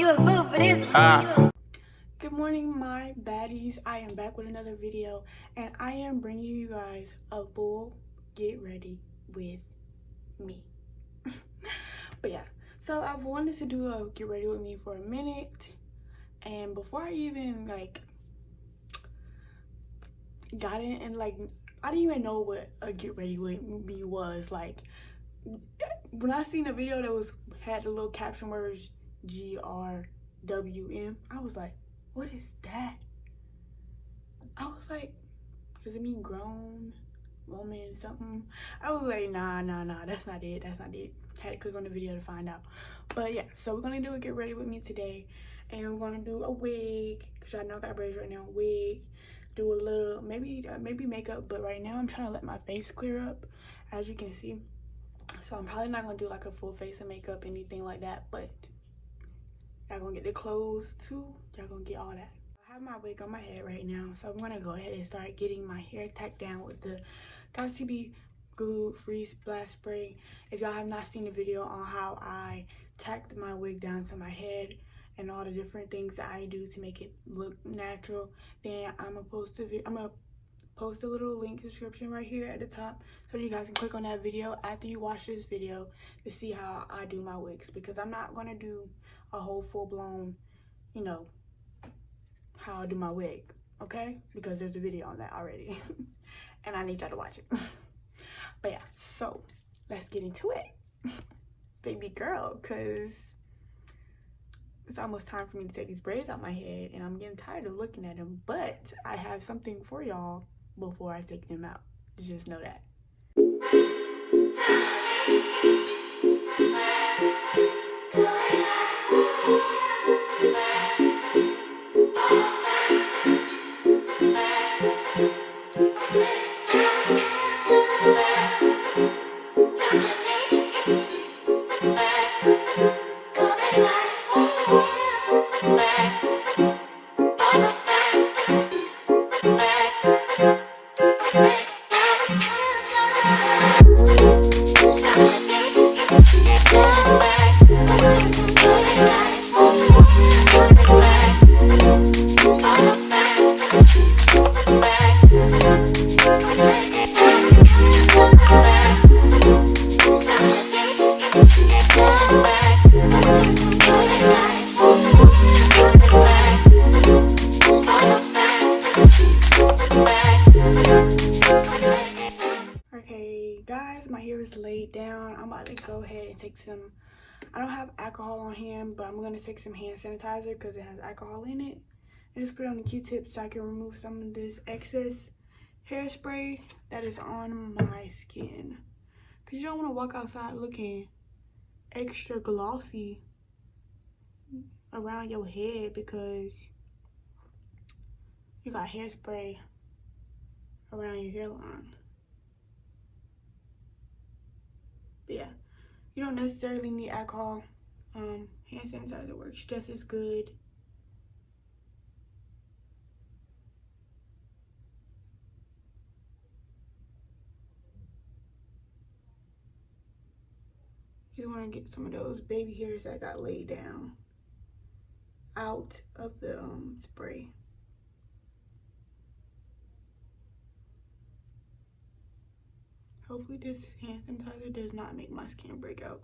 a fool for this. Good morning, my baddies. I am back with another video, and I am bringing you guys a full get ready with me. But yeah, so I've wanted to do a get ready with me for a minute, and before I even got in and I didn't even know what a get ready with me was. Like, when I seen a video that had a little caption words GRWM, I was like, what is that? I was like, does it mean grown woman something? I was like, nah, that's not it. Had to click on the video to find out. But yeah, so we're gonna do a get ready with me today, and we're gonna do a wig, because y'all know I got braids right now. Wig, do a little maybe makeup, but right now I'm trying to let my face clear up, as you can see. So I'm probably not gonna do like a full face of makeup, anything like that, but y'all gonna get the clothes too. Y'all gonna get all that. I have my wig on my head right now, so I'm gonna go ahead and start getting my hair tacked down with the CB glue freeze blast spray. If y'all have not seen the video on how I tacked my wig down to my head and all the different things that I do to make it look natural, then I'm gonna post a little link description right here at the top, so you guys can click on that video after you watch this video to see how I do my wigs, because I'm not gonna do a whole full-blown, you know, how I do my wig, okay? Because there's a video on that already and I need y'all to watch it. But yeah, so let's get into it. Baby girl, because it's almost time for me to take these braids out my head, and I'm getting tired of looking at them, but I have something for y'all before I take them out. Just know that. Okay guys, my hair is laid down. I'm about to go ahead and take some, I don't have alcohol on hand, but I'm gonna take some hand sanitizer because it has alcohol in it, and just put it on the Q-tip so I can remove some of this excess hairspray that is on my skin, because you don't want to walk outside looking extra glossy around your head because you got hairspray around your hairline. But yeah, you don't necessarily need alcohol. Hand sanitizer works just as good. You want to get some of those baby hairs that got laid down out of the spray. Hopefully this hand sanitizer does not make my skin break out.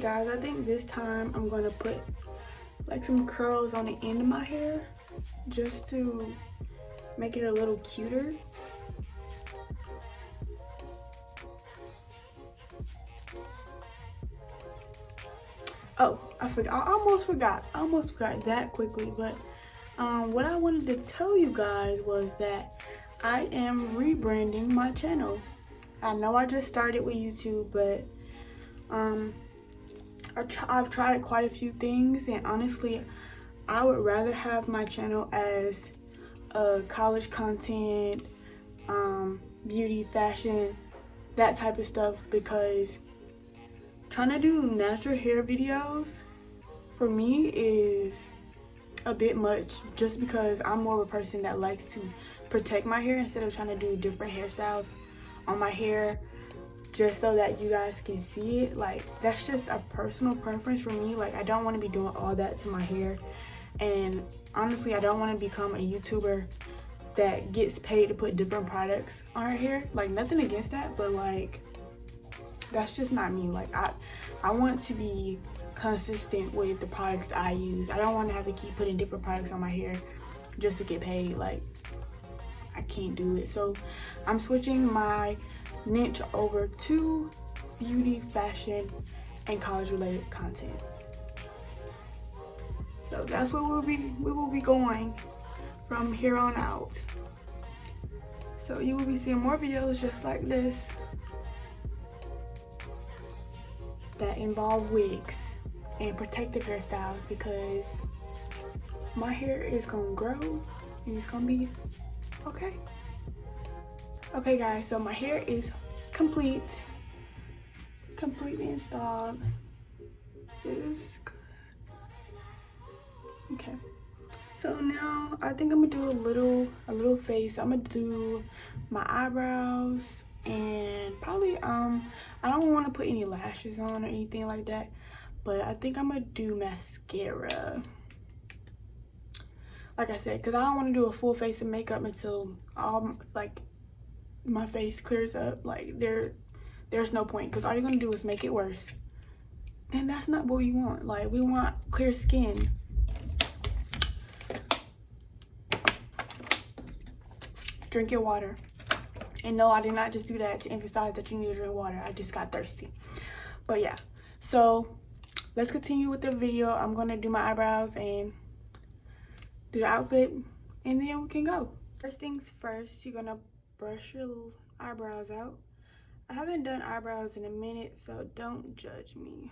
Guys, I think this time I'm gonna put like some curls on the end of my hair just to make it a little cuter. Oh, I forgot. I almost forgot that quickly. But what I wanted to tell you guys was that I am rebranding my channel. I know I just started with YouTube, but I've tried quite a few things, and honestly, I would rather have my channel as college content, beauty, fashion, that type of stuff, because trying to do natural hair videos for me is a bit much, just because I'm more of a person that likes to protect my hair instead of trying to do different hairstyles on my hair just so that you guys can see it. Like, that's just a personal preference for me. Like, I don't want to be doing all that to my hair, and honestly I don't want to become a YouTuber that gets paid to put different products on her hair. Like, nothing against that, but like, that's just not me. Like, I want to be consistent with the products that I use. I don't want to have to keep putting different products on my hair just to get paid. Like, I can't do it. So I'm switching my niche over to beauty, fashion, and college related content. So that's where we will be going from here on out. So you will be seeing more videos just like this that involve wigs and protective hairstyles, because my hair is gonna grow and it's gonna be okay. Okay guys, so my hair is completely installed. It is good. Okay, so now I think I'm gonna do a little face. I'm gonna do my eyebrows, and probably I don't want to put any lashes on or anything like that, but I think I'm gonna do mascara, like I said, because I don't want to do a full face of makeup until like my face clears up. Like, there's no point, because all you're gonna do is make it worse, and that's not what we want. Like, we want clear skin. Drink your water. And no, I did not just do that to emphasize that you need to drink water. I just got thirsty. But yeah, so let's continue with the video. I'm gonna do my eyebrows and do the outfit, and then we can go. First things first, you're gonna brush your little eyebrows out. I haven't done eyebrows in a minute, so don't judge me.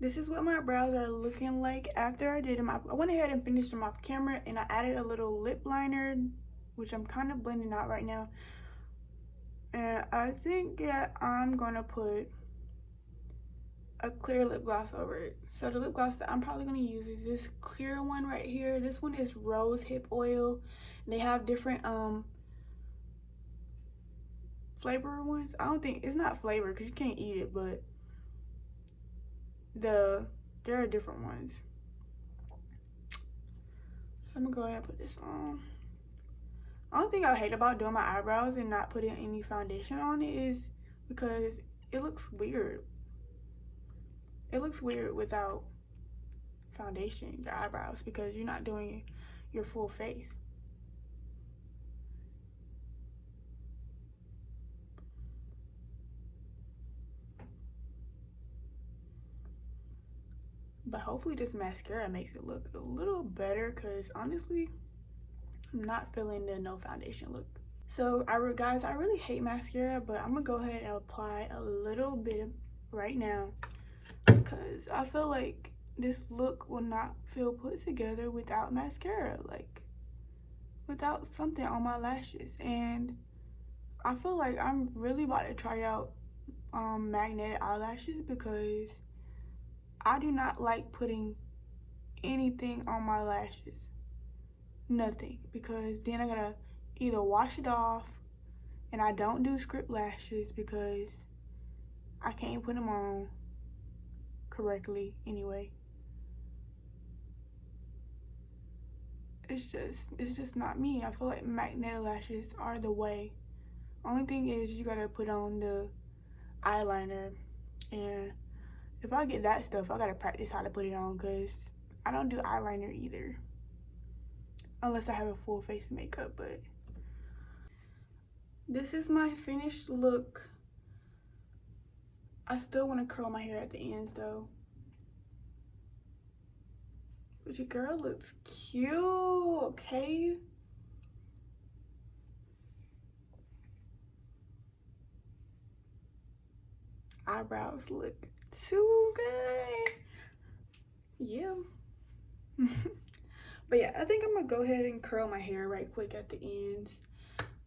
This is what my brows are looking like after I did them. I went ahead and finished them off camera, and I added a little lip liner, which I'm kind of blending out right now. And I think that I'm gonna put a clear lip gloss over it. So the lip gloss that I'm probably gonna use is this clear one right here. This one is rose hip oil, and they have different flavor ones. I don't think it's not flavor because you can't eat it, but there are different ones. So I'm gonna go ahead and put this on. The only thing I hate about doing my eyebrows and not putting any foundation on it is because it looks weird. It looks weird without foundation, your eyebrows, because you're not doing your full face. but hopefully this mascara makes it look a little better, because honestly I'm not feeling the no foundation look. So guys, I really hate mascara, but I'm gonna go ahead and apply a little bit right now, because I feel like this look will not feel put together without mascara, like without something on my lashes. And I feel like I'm really about to try out magnetic eyelashes, because I do not like putting anything on my lashes, nothing, because then I gotta either wash it off, and I don't do script lashes because I can't put them on correctly anyway. It's just not me. I feel like magnetic lashes are the way. Only thing is you gotta put on the eyeliner, and if I get that stuff, I gotta practice how to put it on, because I don't do eyeliner either unless I have a full face of makeup. But this is my finished look. I still want to curl my hair at the ends though. But your girl looks cute, okay? Eyebrows look too good. Yeah. But yeah, I think I'm gonna go ahead and curl my hair right quick at the ends,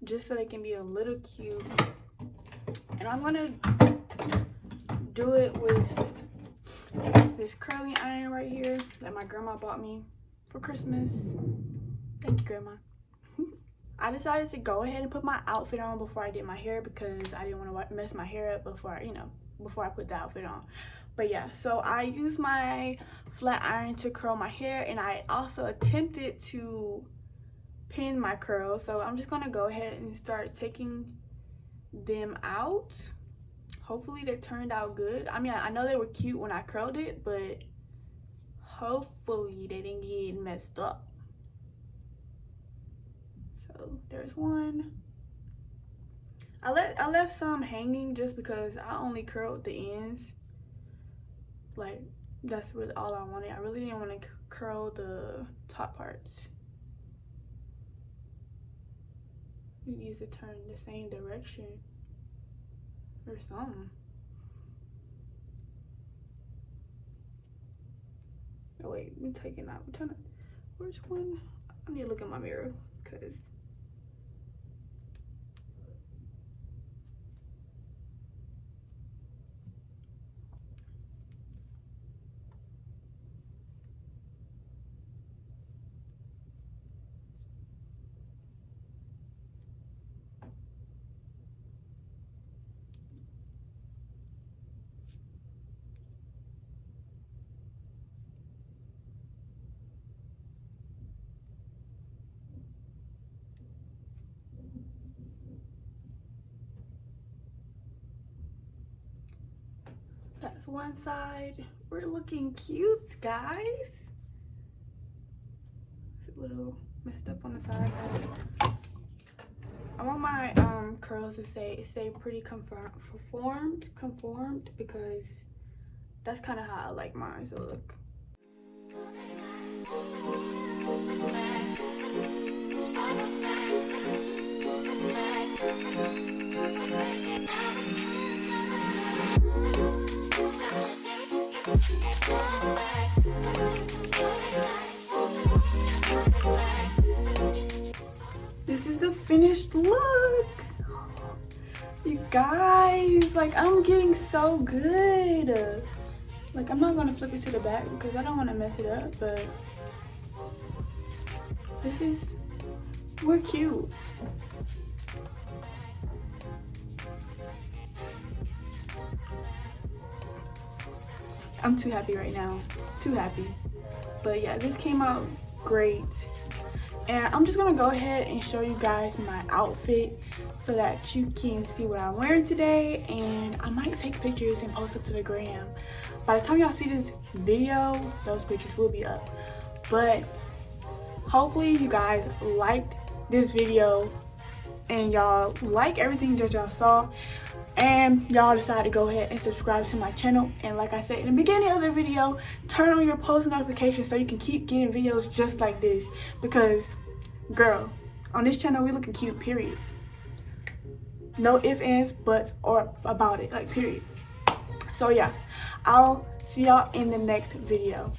just so they can be a little cute. And I'm gonna do it with this curling iron right here that my grandma bought me for Christmas. Thank you, Grandma. I decided to go ahead and put my outfit on before I did my hair, because I didn't want to mess my hair up before I put the outfit on. But yeah, so I used my flat iron to curl my hair, and I also attempted to pin my curls. So I'm just gonna go ahead and start taking them out. Hopefully they turned out good. I mean, I know they were cute when I curled it, but hopefully they didn't get messed up. So there's one. I left some hanging just because I only curled the ends. Like, that's really all I wanted. I really didn't want to curl the top parts. It needs to turn the same direction or something. Oh wait, I'm taking out. I'm trying to, which one? I need to look in my mirror, because that's one side. We're looking cute, guys. It's a little messed up on the side. I want my curls to stay pretty conformed, because that's kind of how I like mine to look. This is the finished look. You guys, like, I'm getting so good. Like, I'm not gonna flip it to the back because I don't want to mess it up, but we're cute. I'm too happy right now, too happy. But yeah, this came out great. And I'm just gonna go ahead and show you guys my outfit so that you can see what I'm wearing today, and I might take pictures and post it to the gram. By the time y'all see this video, those pictures will be up. But hopefully you guys liked this video and y'all like everything that y'all saw. and y'all decide to go ahead and subscribe to my channel. And like I said in the beginning of the video, turn on your post notifications so you can keep getting videos just like this, because girl, on this channel we looking cute, period. No ifs, ands, buts, or about it, like, period. So yeah, I'll see y'all in the next video.